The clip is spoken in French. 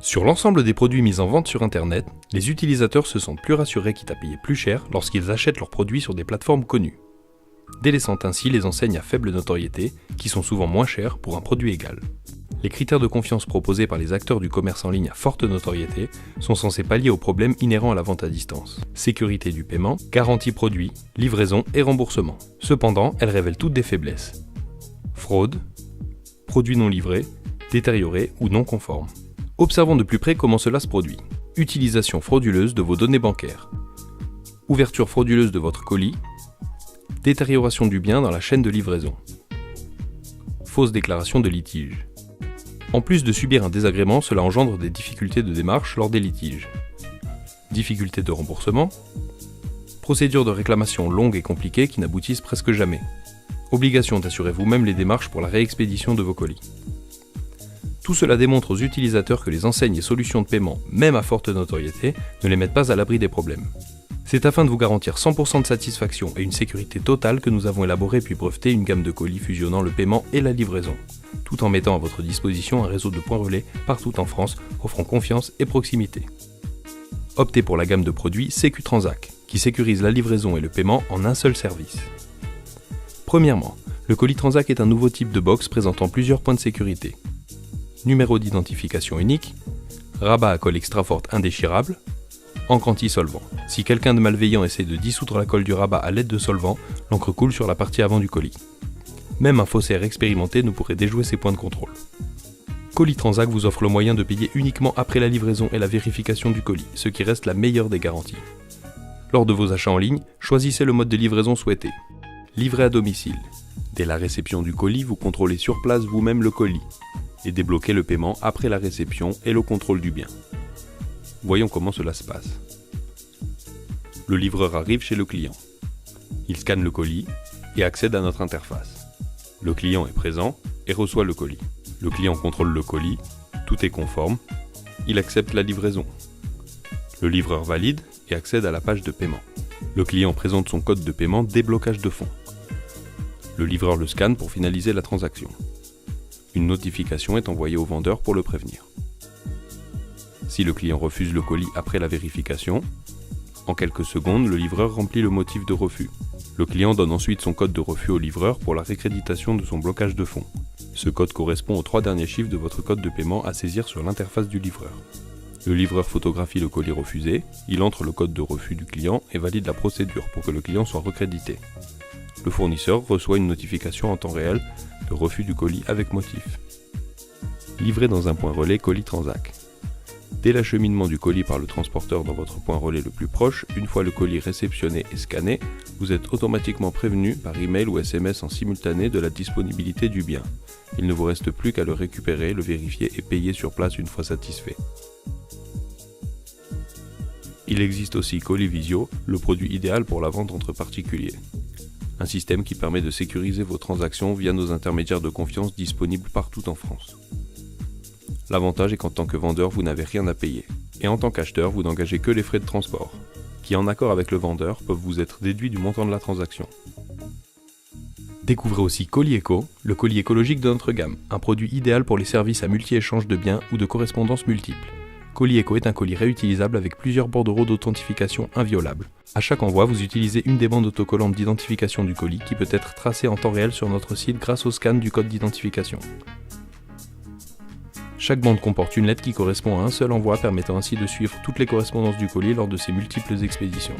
Sur l'ensemble des produits mis en vente sur Internet, les utilisateurs se sentent plus rassurés quitte à payer plus cher lorsqu'ils achètent leurs produits sur des plateformes connues, délaissant ainsi les enseignes à faible notoriété, qui sont souvent moins chères pour un produit égal. Les critères de confiance proposés par les acteurs du commerce en ligne à forte notoriété sont censés pallier aux problèmes inhérents à la vente à distance. Sécurité du paiement, garantie produit, livraison et remboursement. Cependant, elles révèlent toutes des faiblesses. Fraude, produits non livrés, détériorés ou non conformes. Observons de plus près comment cela se produit. Utilisation frauduleuse de vos données bancaires. Ouverture frauduleuse de votre colis. Détérioration du bien dans la chaîne de livraison. Fausse déclaration de litige. En plus de subir un désagrément, cela engendre des difficultés de démarche lors des litiges. Difficultés de remboursement. Procédures de réclamation longues et compliquées qui n'aboutissent presque jamais. Obligation d'assurer vous-même les démarches pour la réexpédition de vos colis. Tout cela démontre aux utilisateurs que les enseignes et solutions de paiement, même à forte notoriété, ne les mettent pas à l'abri des problèmes. C'est afin de vous garantir 100% de satisfaction et une sécurité totale que nous avons élaboré puis breveté une gamme de colis fusionnant le paiement et la livraison, tout en mettant à votre disposition un réseau de points relais partout en France, offrant confiance et proximité. Optez pour la gamme de produits Sécu Transac, qui sécurise la livraison et le paiement en un seul service. Premièrement, le colis Transac est un nouveau type de box présentant plusieurs points de sécurité. Numéro d'identification unique, rabat à colle extra forte indéchirable, encre anti-solvant. Si quelqu'un de malveillant essaie de dissoudre la colle du rabat à l'aide de solvant, l'encre coule sur la partie avant du colis. Même un faussaire expérimenté ne pourrait déjouer ces points de contrôle. Colis Transac vous offre le moyen de payer uniquement après la livraison et la vérification du colis, ce qui reste la meilleure des garanties. Lors de vos achats en ligne, choisissez le mode de livraison souhaité. Livré à domicile. Dès la réception du colis, vous contrôlez sur place vous-même le colis et débloquez le paiement après la réception et le contrôle du bien. Voyons comment cela se passe. Le livreur arrive chez le client. Il scanne le colis et accède à notre interface. Le client est présent et reçoit le colis. Le client contrôle le colis, tout est conforme, il accepte la livraison. Le livreur valide et accède à la page de paiement. Le client présente son code de paiement déblocage de fonds. Le livreur le scanne pour finaliser la transaction. Une notification est envoyée au vendeur pour le prévenir. Si le client refuse le colis après la vérification, en quelques secondes, le livreur remplit le motif de refus. Le client donne ensuite son code de refus au livreur pour la récréditation de son blocage de fonds. Ce code correspond aux 3 derniers chiffres de votre code de paiement à saisir sur l'interface du livreur. Le livreur photographie le colis refusé, il entre le code de refus du client et valide la procédure pour que le client soit recrédité. Le fournisseur reçoit une notification en temps réel de refus du colis avec motif. Livré dans un point relais colis Transac. Dès l'acheminement du colis par le transporteur dans votre point relais le plus proche, une fois le colis réceptionné et scanné, vous êtes automatiquement prévenu par email ou SMS en simultané de la disponibilité du bien. Il ne vous reste plus qu'à le récupérer, le vérifier et payer sur place une fois satisfait. Il existe aussi Colivisio, le produit idéal pour la vente entre particuliers. Un système qui permet de sécuriser vos transactions via nos intermédiaires de confiance disponibles partout en France. L'avantage est qu'en tant que vendeur, vous n'avez rien à payer. Et en tant qu'acheteur, vous n'engagez que les frais de transport, qui en accord avec le vendeur peuvent vous être déduits du montant de la transaction. Découvrez aussi Colis Eco, le colis écologique de notre gamme, un produit idéal pour les services à multi-échange de biens ou de correspondances multiples. Colis Eco est un colis réutilisable avec plusieurs bordereaux d'authentification inviolables. À chaque envoi, vous utilisez une des bandes autocollantes d'identification du colis qui peut être tracée en temps réel sur notre site grâce au scan du code d'identification. Chaque bande comporte une lettre qui correspond à un seul envoi, permettant ainsi de suivre toutes les correspondances du colis lors de ses multiples expéditions.